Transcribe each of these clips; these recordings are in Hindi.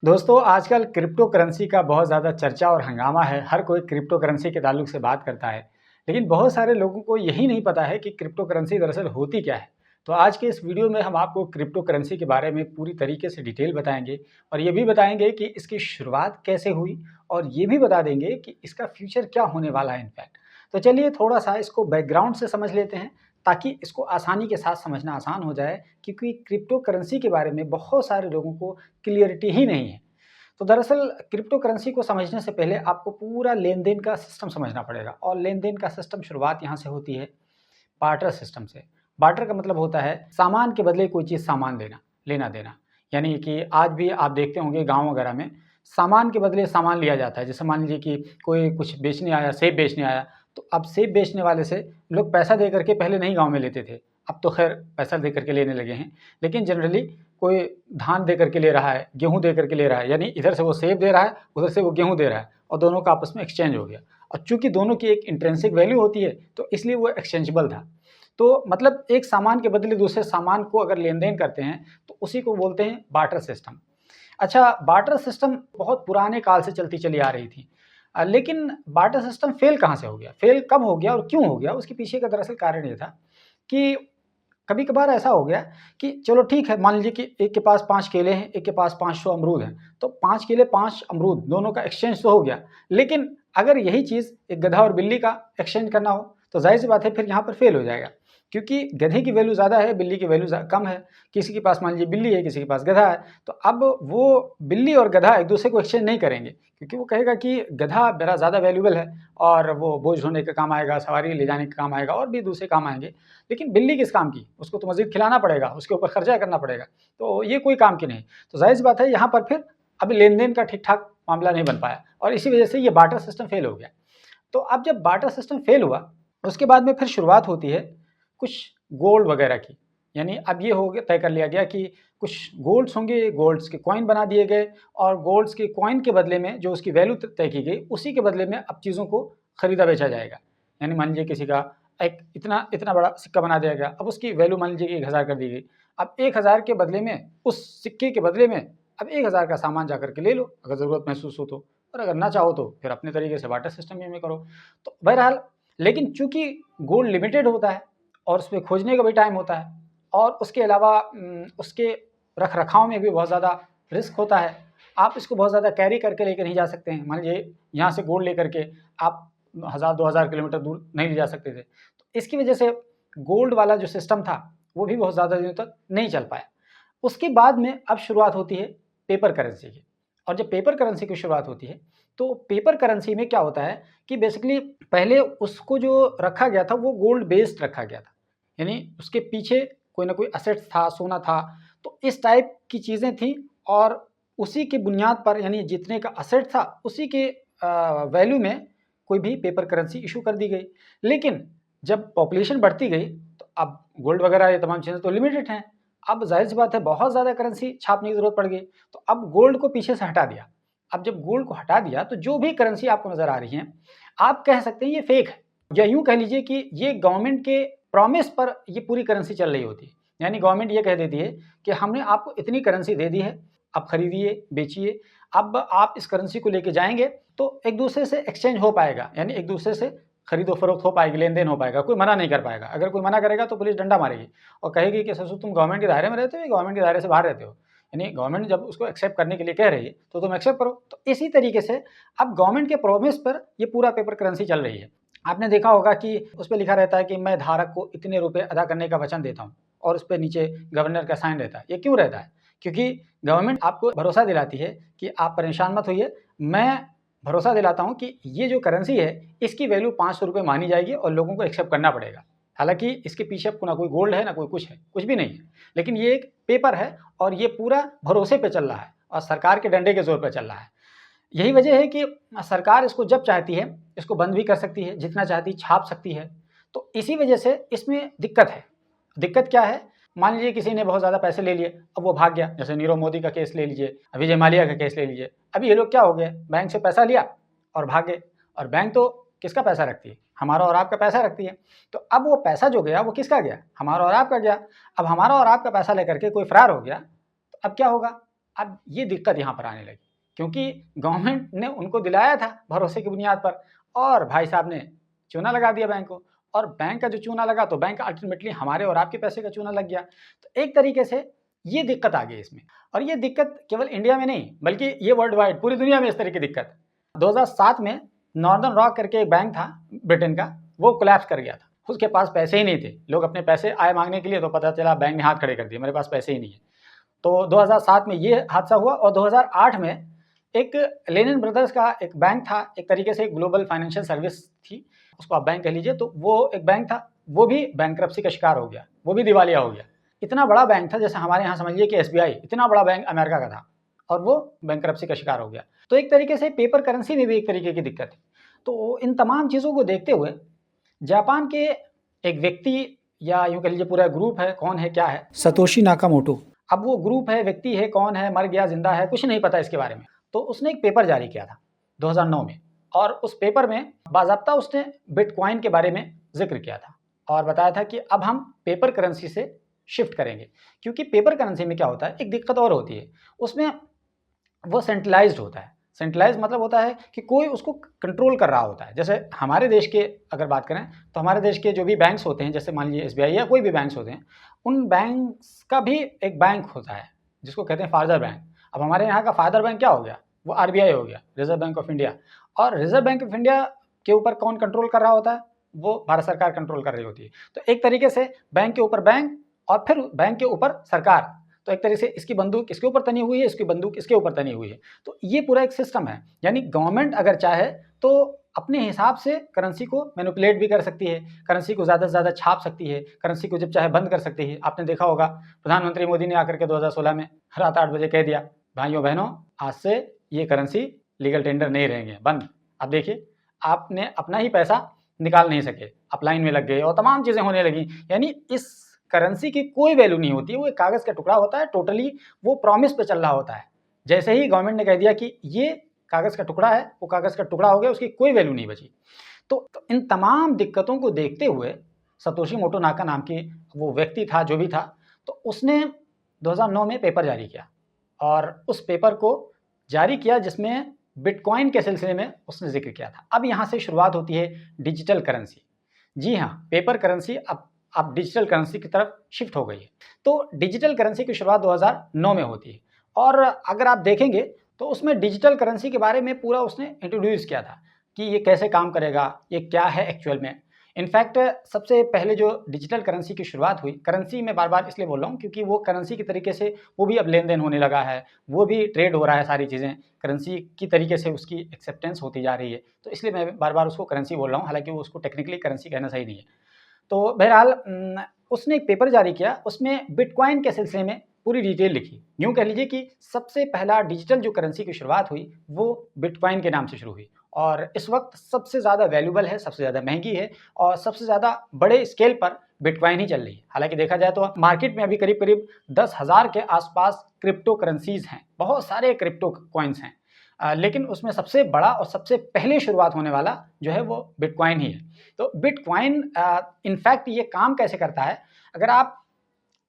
दोस्तों आजकल क्रिप्टो करेंसी का बहुत ज़्यादा चर्चा और हंगामा है। हर कोई क्रिप्टो करेंसी के ताल्लुक से बात करता है। लेकिन बहुत सारे लोगों को यही नहीं पता है कि क्रिप्टो करेंसी दरअसल होती क्या है। तो आज के इस वीडियो में हम आपको क्रिप्टो करेंसी के बारे में पूरी तरीके से डिटेल बताएंगे और ये भी बताएंगे कि इसकी शुरुआत कैसे हुई और ये भी बता देंगे कि इसका फ्यूचर क्या होने वाला है इनफैक्ट। तो चलिए थोड़ा सा इसको बैकग्राउंड से समझ लेते हैं ताकि इसको आसानी के साथ समझना आसान हो जाए, क्योंकि क्रिप्टो करेंसी के बारे में बहुत सारे लोगों को क्लियरिटी ही नहीं है। तो दरअसल क्रिप्टो करेंसी को समझने से पहले आपको पूरा लेन-देन का सिस्टम समझना पड़ेगा और लेन-देन का सिस्टम शुरुआत यहाँ से होती है बार्टर सिस्टम से। बार्टर का मतलब होता है सामान के बदले कोई चीज़ सामान देना, लेना-देना। यानी कि आज भी आप देखते होंगे गाँव वगैरह में सामान के बदले सामान लिया जाता है। जैसे मान लीजिए कि कोई कुछ बेचने आया, सेब बेचने आया, तो अब सेब बेचने वाले से लोग पैसा दे कर के पहले नहीं गाँव में लेते थे। अब तो खैर पैसा दे कर के लेने लगे हैं। लेकिन जनरली कोई धान दे कर के ले रहा है, गेहूँ दे कर के ले रहा है, यानी इधर से वो सेब दे रहा है, उधर से वो गेहूँ दे रहा है और दोनों का आपस में एक्सचेंज हो गया। और चूँकि दोनों की एक इंट्रिंसिक वैल्यू होती है, तो इसलिए वो एक्सचेंजेबल था। तो मतलब एक सामान के बदले दूसरे सामान को अगर लेन-देन करते हैं, तो उसी को बोलते हैं बार्टर सिस्टम। अच्छा, बार्टर सिस्टम बहुत पुराने काल से चलती चली आ रही थी। लेकिन बार्टर सिस्टम फ़ेल कहाँ से हो गया? फ़ेल कब हो गया और क्यों हो गया? उसके पीछे का दरअसल कारण ये था कि कभी-कभार ऐसा हो गया कि चलो ठीक है, मान लीजिए कि एक के पास 5 केले हैं, एक के पास 500 अमरूद हैं, तो 5 केले 5 अमरूद दोनों का एक्सचेंज तो हो गया। लेकिन अगर यही चीज़ एक गधा और बिल्ली का एक्सचेंज करना हो, तो ज़ाहिर-सी बात है फिर यहाँ पर फ़ेल हो जाएगा। क्योंकि गधे की वैल्यू ज़्यादा है, बिल्ली की वैल्यू कम है। किसी के पास मान लीजिए बिल्ली है, किसी के पास गधा है, तो अब वो बिल्ली और गधा एक-दूसरे को एक्सचेंज नहीं करेंगे, क्योंकि वो कहेगा कि गधा मेरा ज़्यादा वैल्यूएबल है और वो बोझ ढोने के काम आएगा, सवारी ले जाने के काम आएगा और भी दूसरे काम आएँगे। लेकिन बिल्ली किस काम की? उसको तो मज़ीद खिलाना पड़ेगा, उसके ऊपर खर्चा करना पड़ेगा, तो ये कोई काम की नहीं। तो ज़ाहिर-सी बात है यहाँ पर फिर अभी लेन-देन का ठीक-ठाक मामला नहीं बन पाया और इसी वजह से ये बार्टर सिस्टम फ़ेल हो गया। तो अब जब बार्टर सिस्टम फ़ेल हुआ, उसके बाद में फिर शुरुआत होती है कुछ गोल्ड वगैरह की। यानी अब ये हो गया, तय कर लिया गया कि कुछ गोल्ड्स होंगे, गोल्ड्स के कॉइन बना दिए गए और गोल्ड्स के कॉइन के बदले में जो उसकी वैल्यू त तय की गई, उसी के बदले में अब चीज़ों को खरीदा-बेचा जाएगा। यानी मान लीजिए किसी का एक इतना इतना बड़ा सिक्का बना दिया गया, अब उसकी वैल्यू मान लीजिए कि 1000 कर दी गई। अब 1000 के बदले में, उस सिक्के के बदले में अब 1000 का सामान जाकर के ले लो, अगर ज़रूरत महसूस हो तो। और अगर ना चाहो तो फिर अपने तरीके से बार्टर सिस्टम में करो। तो बहरहाल, लेकिन चूँकि गोल्ड लिमिटेड होता है और उसमें खोजने का भी टाइम होता है और उसके अलावा उसके रख-रखाव में भी बहुत ज़्यादा रिस्क होता है। आप इसको बहुत ज़्यादा कैरी करके लेके नहीं जा सकते हैं। मान लीजिए यहाँ से गोल्ड लेकर के आप 1000-2000 किलोमीटर दूर नहीं ले जा सकते थे। तो इसकी वजह से गोल्ड वाला जो सिस्टम था, वो भी बहुत ज़्यादा दिनों तक नहीं चल पाया। उसके बाद में अब शुरुआत होती है पेपर करेंसी की। और जब पेपर करेंसी की शुरुआत होती है, तो पेपर करेंसी में क्या होता है कि बेसिकली पहले उसको जो रखा गया था, वो गोल्ड बेस्ड रखा गया था। यानी उसके पीछे कोई ना कोई एसेट्स था, सोना था, तो इस टाइप की चीज़ें थी और उसी की बुनियाद पर, यानी जितने का एसेट था, उसी के वैल्यू में कोई भी पेपर करेंसी इश्यू कर दी गई। लेकिन जब पॉपुलेशन बढ़ती गई, तो अब गोल्ड वगैरह ये तमाम चीज़ें तो लिमिटेड हैं। अब ज़ाहिर-सी बात है बहुत ज़्यादा करेंसी छापने की ज़रूरत पड़ गई, तो अब गोल्ड को पीछे से हटा दिया। अब जब गोल्ड को हटा दिया, तो जो भी करेंसी आपको नज़र आ रही है, आप कह सकते हैं ये फेक है, या यूँ कह लीजिए कि ये गवर्नमेंट के प्रॉमिस पर ये पूरी करेंसी चल रही होती है। यानी गवर्नमेंट ये कह देती है कि हमने आपको इतनी करेंसी दे दी है, आप खरीदिए, बेचिए। अब आप इस करेंसी को लेके जाएँगे, तो एक-दूसरे से एक्सचेंज हो पाएगा, यानी एक-दूसरे से खरीदो-फरोख्त हो पाएगी, लेन-देन हो पाएगा, कोई मना नहीं कर पाएगा। अगर कोई मना करेगा तो पुलिस डंडा मारेगी और कहेगी कि ससुर तुम गवर्नमेंट के दायरे में रहते हो या गवर्नमेंट के दायरे से बाहर रहते हो। यानी गवर्नमेंट जब उसको एक्सेप्ट करने के लिए कह रही है, तो तुम एक्सेप्ट करो। तो इसी तरीके से अब गवर्नमेंट के प्रॉमिस पर ये पूरा पेपर करेंसी चल रही है। आपने देखा होगा कि उसपे लिखा रहता है कि मैं धारक को इतने रुपए अदा करने का वचन देता हूँ और उसपे नीचे गवर्नर का साइन रहता है। ये क्यों रहता है? क्योंकि गवर्नमेंट आपको भरोसा दिलाती है कि आप परेशान मत होइए, मैं भरोसा दिलाता हूँ कि ये जो करेंसी है, इसकी वैल्यू ₹500 मानी जाएगी और लोगों को एक्सेप्ट करना पड़ेगा। हालाँकि इसके पीछे ना कोई गोल्ड है, ना कोई कुछ है, कुछ भी नहीं है। लेकिन ये एक पेपर है और ये पूरा भरोसे पे चल रहा है और सरकार के डंडे के ज़ोर पे चल रहा है। यही वजह है कि सरकार इसको जब चाहती है, इसको बंद भी कर सकती है, जितना चाहती छाप सकती है। तो इसी वजह से इसमें दिक्कत है। दिक्कत क्या है? मान लीजिए किसी ने बहुत ज़्यादा पैसे ले लिए, अब वो भाग गया। जैसे नीरव मोदी का केस ले लीजिए, विजय माल्या का केस ले लीजिए। अभी ये लोग क्या हो गए, बैंक से पैसा लिया और भाग गए और बैंक तो किसका पैसा रखती है? हमारा और आपका पैसा रखती है। तो अब वो पैसा जो गया, वो किसका गया? हमारा और आपका गया। अब हमारा और आपका पैसा लेकर के कोई फरार हो गया, तो अब क्या होगा? अब ये दिक्कत यहाँ पर आने लगी, क्योंकि गवर्नमेंट ने उनको दिलाया था भरोसे की बुनियाद पर, और भाई साहब ने चूना लगा दिया बैंक को, और बैंक का जो चूना लगा तो बैंक अल्टीमेटली हमारे और आपके पैसे का चूना लग गया। तो एक तरीके से ये दिक्कत आ गई इसमें, और ये दिक्कत केवल इंडिया में नहीं बल्कि ये वर्ल्ड वाइड पूरी दुनिया में इस तरह की दिक्कत। 2007 में नॉर्दर्न रॉक करके एक बैंक था ब्रिटेन का, वो कोलैप्स कर गया था। उसके पास पैसे ही नहीं थे, लोग अपने पैसे आए मांगने के लिए, तो पता चला बैंक ने हाथ खड़े कर दिए, मेरे पास पैसे ही नहीं है। तो 2007 में ये हादसा हुआ, और 2008 में एक लेनिन ब्रदर्स का एक बैंक था, एक तरीके से ग्लोबल फाइनेंशियल सर्विस थी, उसको आप बैंक कह लीजिए। तो वो एक बैंक था, वो भी बैंकरप्सी का शिकार हो गया, वो भी दिवालिया हो गया। इतना बड़ा बैंक था, जैसे हमारे यहाँ समझिए कि SBI, इतना बड़ा बैंक अमेरिका का था, और वो बैंकरप्सी का शिकार हो गया। तो एक तरीके से पेपर करेंसी में भी एक तरीके की दिक्कत है। तो इन तमाम चीज़ों को देखते हुए जापान के एक व्यक्ति, या यूँ कह लीजिए पूरा ग्रुप है, कौन है क्या है, सतोशी नाकामोटो। अब वो ग्रुप है, व्यक्ति है, कौन है, मर गया जिंदा है, कुछ नहीं पता इसके बारे में। तो उसने एक पेपर जारी किया था 2009 में, और उस पेपर में बाज़ाब्ता उसने बिटकॉइन के बारे में जिक्र किया था, और बताया था कि अब हम पेपर करेंसी से शिफ्ट करेंगे। क्योंकि पेपर करेंसी में क्या होता है, एक दिक्कत और होती है, उसमें वो सेंट्रलाइज्ड होता है। सेंट्रलाइज मतलब होता है कि कोई उसको कंट्रोल कर रहा होता है। जैसे हमारे देश के अगर बात करें तो हमारे देश के जो भी बैंक्स होते हैं, जैसे मान लीजिए SBI या कोई भी बैंक्स होते हैं, उन बैंक्स का भी एक बैंक होता है जिसको कहते हैं फादर बैंक। अब हमारे यहाँ का फादर बैंक क्या हो गया, वो RBI हो गया, रिजर्व बैंक ऑफ इंडिया। और रिजर्व बैंक ऑफ इंडिया के ऊपर कौन कंट्रोल कर रहा होता है, वो भारत सरकार कंट्रोल कर रही होती है। तो एक तरीके से बैंक के ऊपर बैंक, और फिर बैंक के ऊपर सरकार। तो एक तरह से इसकी बंदूक इसके ऊपर तनी हुई है, इसकी बंदूक इसके ऊपर तनी हुई है। तो ये पूरा एक सिस्टम है। यानी गवर्नमेंट अगर चाहे तो अपने हिसाब से करेंसी को मैनिपुलेट भी कर सकती है, करेंसी को ज़्यादा से ज़्यादा छाप सकती है, करेंसी को जब चाहे बंद कर सकती है। आपने देखा होगा प्रधानमंत्री मोदी ने आकर के 2016 में रात 8 बजे कह दिया, भाइयों बहनों आज से ये करेंसी लीगल टेंडर नहीं रहेंगे, बंद। अब देखिए आपने अपना ही पैसा निकाल नहीं सके, आप लाइन में लग गए और तमाम चीज़ें होने लगी। यानी इस करेंसी की कोई वैल्यू नहीं होती है, वो एक कागज़ का टुकड़ा होता है, टोटली वो प्रॉमिस पे चल रहा होता है। जैसे ही गवर्नमेंट ने कह दिया कि ये कागज़ का टुकड़ा है, वो कागज़ का टुकड़ा हो गया, उसकी कोई वैल्यू नहीं बची। तो इन तमाम दिक्कतों को देखते हुए सतोशी मोटो नाका नाम की वो व्यक्ति था, जो भी था, तो उसने 2009 में पेपर जारी किया, और उस पेपर को जारी किया जिसमें बिटकॉइन के सिलसिले में उसने जिक्र किया था। अब यहाँ से शुरुआत होती है डिजिटल करेंसी। जी हाँ, पेपर करेंसी अब डिजिटल करेंसी की तरफ शिफ्ट हो गई है। तो डिजिटल करेंसी की शुरुआत 2009 में होती है, और अगर आप देखेंगे तो उसमें डिजिटल करेंसी के बारे में पूरा उसने इंट्रोड्यूस किया था कि ये कैसे काम करेगा, ये क्या है एक्चुअल में। इनफैक्ट सबसे पहले जो डिजिटल करेंसी की शुरुआत हुई, करेंसी में बार बार इसलिए बोल रहा हूँ क्योंकि वो करेंसी की तरीके से वो भी अब लेन देन होने लगा है, वो भी ट्रेड हो रहा है, सारी चीज़ें करेंसी की तरीके से उसकी एक्सेप्टेंस होती जा रही है। तो इसलिए मैं बार बार उसको करेंसी बोल रहा हूँ, हालांकि वो उसको टेक्निकली करेंसी कहना सही नहीं है। तो बहरहाल उसने एक पेपर जारी किया, उसमें बिटकॉइन के सिलसिले में पूरी डिटेल लिखी। यूँ कह लीजिए कि सबसे पहला डिजिटल जो करेंसी की शुरुआत हुई वो बिटकॉइन के नाम से शुरू हुई, और इस वक्त सबसे ज़्यादा वैल्यूबल है, सबसे ज़्यादा महंगी है, और सबसे ज़्यादा बड़े स्केल पर बिटकॉइन ही चल रही है। हालांकि देखा जाए तो मार्केट में अभी करीब करीब 10,000 के आसपास क्रिप्टो करेंसीज हैं, बहुत सारे क्रिप्टो कॉइन्स हैं, लेकिन उसमें सबसे बड़ा और सबसे पहले शुरुआत होने वाला जो है वो बिटकॉइन ही है। तो बिटकॉइन इनफैक्ट ये काम कैसे करता है, अगर आप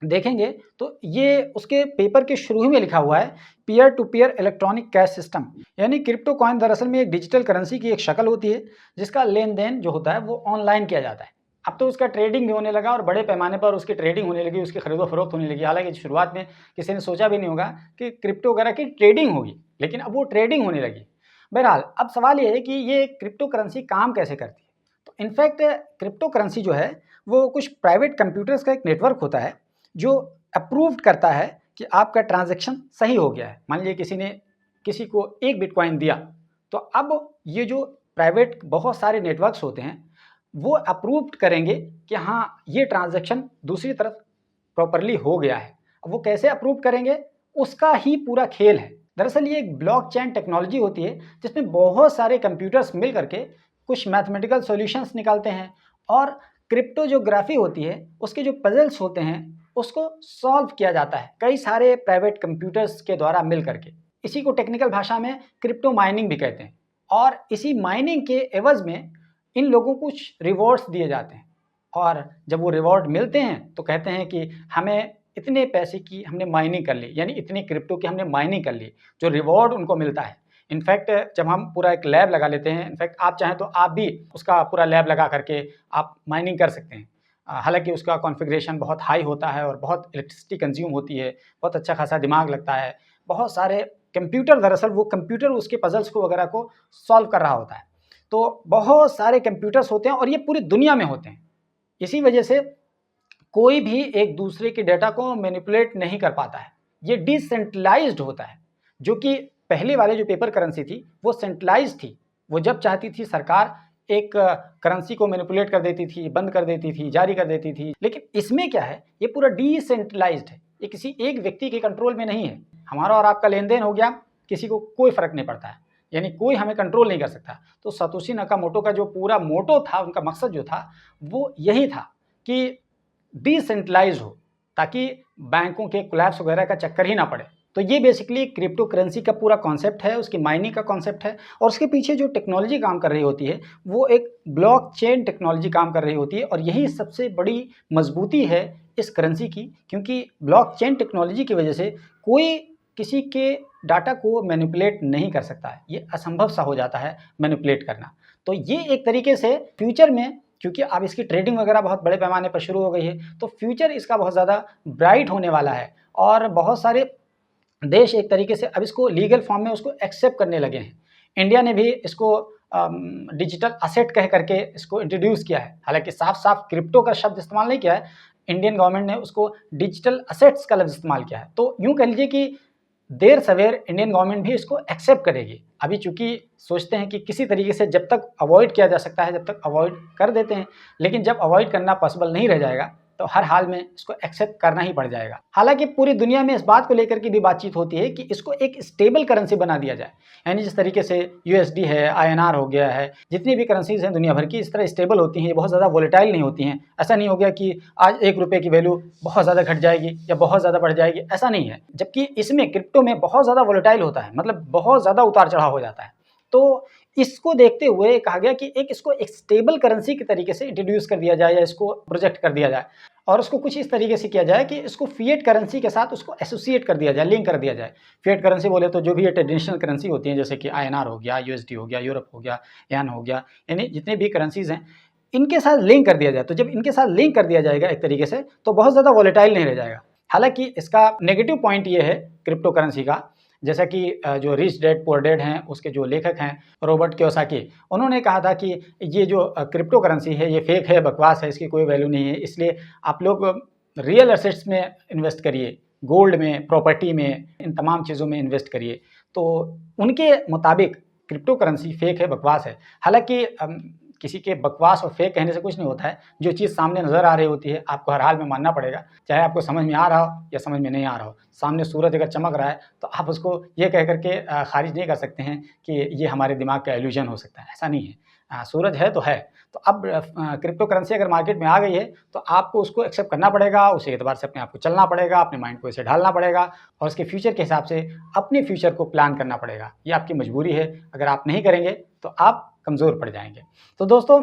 देखेंगे तो ये उसके पेपर के शुरू ही में लिखा हुआ है, peer to peer electronic cash system. यानी क्रिप्टो कॉइन दरअसल में एक डिजिटल करेंसी की एक शक्ल होती है जिसका लेन देन जो होता है वो ऑनलाइन किया जाता है। अब तो उसका ट्रेडिंग भी होने लगा, और बड़े पैमाने पर उसकी ट्रेडिंग होने लगी, उसकी खरीदो फरोख्त होने लगी। हालांकि शुरुआत में किसी ने सोचा भी नहीं होगा कि क्रिप्टो वगैरह की ट्रेडिंग होगी, लेकिन अब वो ट्रेडिंग होने लगी। बहरहाल अब सवाल ये है कि ये क्रिप्टो करेंसी काम कैसे करती है। तो इनफैक्ट क्रिप्टो करेंसी जो है वो कुछ प्राइवेट कंप्यूटर्स का एक नेटवर्क होता है जो अप्रूव्ड करता है कि आपका ट्रांजैक्शन सही हो गया है। मान लीजिए किसी ने किसी को 1 बिटकॉइन दिया, तो अब ये जो प्राइवेट बहुत सारे नेटवर्क्स होते हैं वो अप्रूव्ड करेंगे कि हाँ ये ट्रांजैक्शन दूसरी तरफ प्रॉपरली हो गया है। अब वो कैसे अप्रूव करेंगे, उसका ही पूरा खेल है। दरअसल ये एक ब्लॉकचेन टेक्नोलॉजी होती है जिसमें बहुत सारे कंप्यूटर्स मिल करके कुछ मैथमेटिकल सॉल्यूशंस निकालते हैं, और क्रिप्टोजोग्राफी होती है, उसके जो पजल्स होते हैं उसको सॉल्व किया जाता है कई सारे प्राइवेट कंप्यूटर्स के द्वारा मिल करके। इसी को टेक्निकल भाषा में क्रिप्टो माइनिंग भी कहते हैं, और इसी माइनिंग के एवज में इन लोगों को कुछ रिवॉर्ड्स दिए जाते हैं, और जब वो रिवॉर्ड मिलते हैं तो कहते हैं कि हमें इतने पैसे की हमने माइनिंग कर ली, यानी इतनी क्रिप्टो की हमने माइनिंग कर ली, जो रिवॉर्ड उनको मिलता है। इनफैक्ट जब हम पूरा एक लैब लगा लेते हैं, इनफैक्ट आप चाहें तो आप भी उसका पूरा लैब लगा करके आप माइनिंग कर सकते हैं। हालाँकि उसका कॉन्फ़िगरेशन बहुत हाई होता है और बहुत इलेक्ट्रिसिटी कंज़्यूम होती है, बहुत अच्छा खासा दिमाग लगता है। बहुत सारे कंप्यूटर, दरअसल वो कंप्यूटर उसके पज़ल्स को वगैरह को सॉल्व कर रहा होता है। तो बहुत सारे कंप्यूटर्स होते हैं और ये पूरी दुनिया में होते हैं। इसी वजह से कोई भी एक दूसरे के डेटा को मैनिपुलेट नहीं कर पाता है। ये डिसेंट्रलाइज़्ड होता है, जो कि पहले वाले जो पेपर करेंसी थी, वो सेंट्रलाइज़्ड थी। वो जब चाहती थी सरकार एक करेंसी को मैनिपुलेट कर देती थी, बंद कर देती थी, जारी कर देती थी। लेकिन इसमें क्या है, ये पूरा डिसेंट्रलाइज़्ड है। ये किसी एक व्यक्ति के कंट्रोल में नहीं है। हमारा और आपका लेन-देन हो गया, किसी को कोई फ़र्क नहीं पड़ता है। यानी कोई हमें कंट्रोल नहीं कर सकता। तो सातोशी नाकामोटो का जो पूरा मोटो था, उनका मकसद जो था, वो यही था कि डिसेंट्रलाइज़ हो, ताकि बैंकों के कोलैप्स वगैरह का चक्कर ही ना पड़े। तो ये बेसिकली क्रिप्टो करेंसी का पूरा कॉन्सेप्ट है, उसकी माइनिंग का कॉन्सेप्ट है और उसके पीछे जो टेक्नोलॉजी काम कर रही होती है, वो एक ब्लॉकचेन टेक्नोलॉजी काम कर रही होती है और यही सबसे बड़ी मजबूती है इस करेंसी की, क्योंकि ब्लॉकचेन टेक्नोलॉजी की वजह से कोई किसी के डाटा को मैनिपुलेट नहीं कर सकता है। ये असंभव सा हो जाता है मैनिपुलेट करना। तो ये एक तरीके से फ्यूचर में, क्योंकि अब इसकी ट्रेडिंग वगैरह बहुत बड़े पैमाने पर शुरू हो गई है, तो फ्यूचर इसका बहुत ज़्यादा ब्राइट होने वाला है और बहुत सारे देश एक तरीके से अब इसको लीगल फॉर्म में उसको एक्सेप्ट करने लगे हैं। इंडिया ने भी इसको डिजिटल असेट कह करके इसको इंट्रोड्यूस किया है। हालाँकि साफ-साफ क्रिप्टो का शब्द इस्तेमाल नहीं किया है, इंडियन गवर्नमेंट ने उसको डिजिटल असेट्स का लफ्ज़ इस्तेमाल किया है। तो यूँ कह लीजिए कि देर-सवेर इंडियन गवर्नमेंट भी इसको एक्सेप्ट करेगी। अभी चूँकि सोचते हैं कि किसी तरीके से जब तक अवॉइड किया जा सकता है, जब तक अवॉइड कर देते हैं, लेकिन जब अवॉइड करना पॉसिबल नहीं रह जाएगा, तो हर हाल में इसको एक्सेप्ट करना ही पड़ जाएगा। हालाँकि पूरी दुनिया में इस बात को लेकर के भी बातचीत होती है कि इसको एक स्टेबल करेंसी बना दिया जाए। यानी जिस तरीके से यूएसडी है, आईएनआर हो गया है, जितनी भी करेंसीज़ हैं दुनिया भर की, इस तरह स्टेबल होती हैं, ये बहुत ज़्यादा वोलेटाइल नहीं होती हैं। ऐसा नहीं हो गया कि आज ₹1 की वैल्यू बहुत ज़्यादा घट जाएगी या बहुत ज़्यादा बढ़ जाएगी, ऐसा नहीं है। जबकि इसमें क्रिप्टो में बहुत ज़्यादा वोलेटाइल होता है, मतलब बहुत ज़्यादा उतार-चढ़ाव हो जाता है। तो इसको देखते हुए कहा गया कि एक इसको एक स्टेबल करेंसी के तरीके से इंट्रोड्यूस कर दिया जाए या इसको प्रोजेक्ट कर दिया जाए और उसको कुछ इस तरीके से किया जाए कि इसको फिएट करेंसी के साथ उसको एसोसिएट कर दिया जाए, लिंक कर दिया जाए। फिएट करेंसी बोले तो जो भी ये ट्रेडिशनल करेंसी होती हैं, जैसे कि आईएनआर हो गया, यूएसडी हो गया, यूरोप हो गया, येन हो गया, यानी जितने भी करेंसीज़ हैं, इनके साथ लिंक कर दिया जाए। तो जब इनके साथ लिंक कर दिया जाएगा एक तरीके से, तो बहुत ज़्यादा वोलेटाइल नहीं रह जाएगा। हालाँकि इसका नेगेटिव पॉइंट ये है क्रिप्टो करेंसी का, जैसा कि जो रिच डैड पुअर डैड हैं, उसके जो लेखक हैं रॉबर्ट कियोसाकी, उन्होंने कहा था कि ये जो क्रिप्टो करेंसी है, ये फेक है, बकवास है, इसकी कोई वैल्यू नहीं है, इसलिए आप लोग रियल एसेट्स में इन्वेस्ट करिए, गोल्ड में, प्रॉपर्टी में, इन तमाम चीज़ों में इन्वेस्ट करिए। तो उनके मुताबिक क्रिप्टो करेंसी फेक है, बकवास है। हालाँकि किसी के बकवास और फेक कहने से कुछ नहीं होता है। जो चीज़ सामने नज़र आ रही होती है, आपको हर हाल में मानना पड़ेगा, चाहे आपको समझ में आ रहा हो या समझ में नहीं आ रहा हो। सामने सूरज अगर चमक रहा है, तो आप उसको ये कह कर के ख़ारिज नहीं कर सकते हैं कि ये हमारे दिमाग का इल्यूज़न हो सकता है, ऐसा नहीं है। सूरज है तो है। तो अब क्रिप्टो करेंसी अगर मार्केट में आ गई है, तो आपको उसको एक्सेप्ट करना पड़ेगा, उसी एतबार से अपने आप को चलना पड़ेगा, अपने माइंड को इसे ढालना पड़ेगा और उसके फ्यूचर के हिसाब से अपने फ्यूचर को प्लान करना पड़ेगा। ये आपकी मजबूरी है, अगर आप नहीं करेंगे, तो आप कमज़ोर पड़ जाएँगे। तो दोस्तों,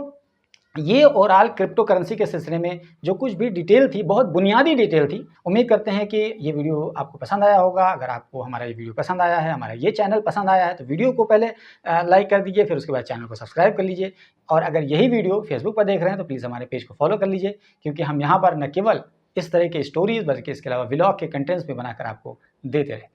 ये ओवरऑल क्रिप्टो करेंसी के सिलसिले में जो कुछ भी डिटेल थी, बहुत बुनियादी डिटेल थी। उम्मीद करते हैं कि ये वीडियो आपको पसंद आया होगा। अगर आपको हमारा ये वीडियो पसंद आया है, हमारा ये चैनल पसंद आया है, तो वीडियो को पहले लाइक कर दीजिए, फिर उसके बाद चैनल को सब्सक्राइब कर लीजिए। और अगर यही वीडियो फेसबुक पर देख रहे हैं, तो प्लीज़ हमारे पेज को फॉलो कर लीजिए, क्योंकि हम यहाँ पर न केवल इस तरह के स्टोरीज़, बल्कि इसके अलावा व्लॉग के कंटेंट्स भी बनाकर आपको देते रहते हैं।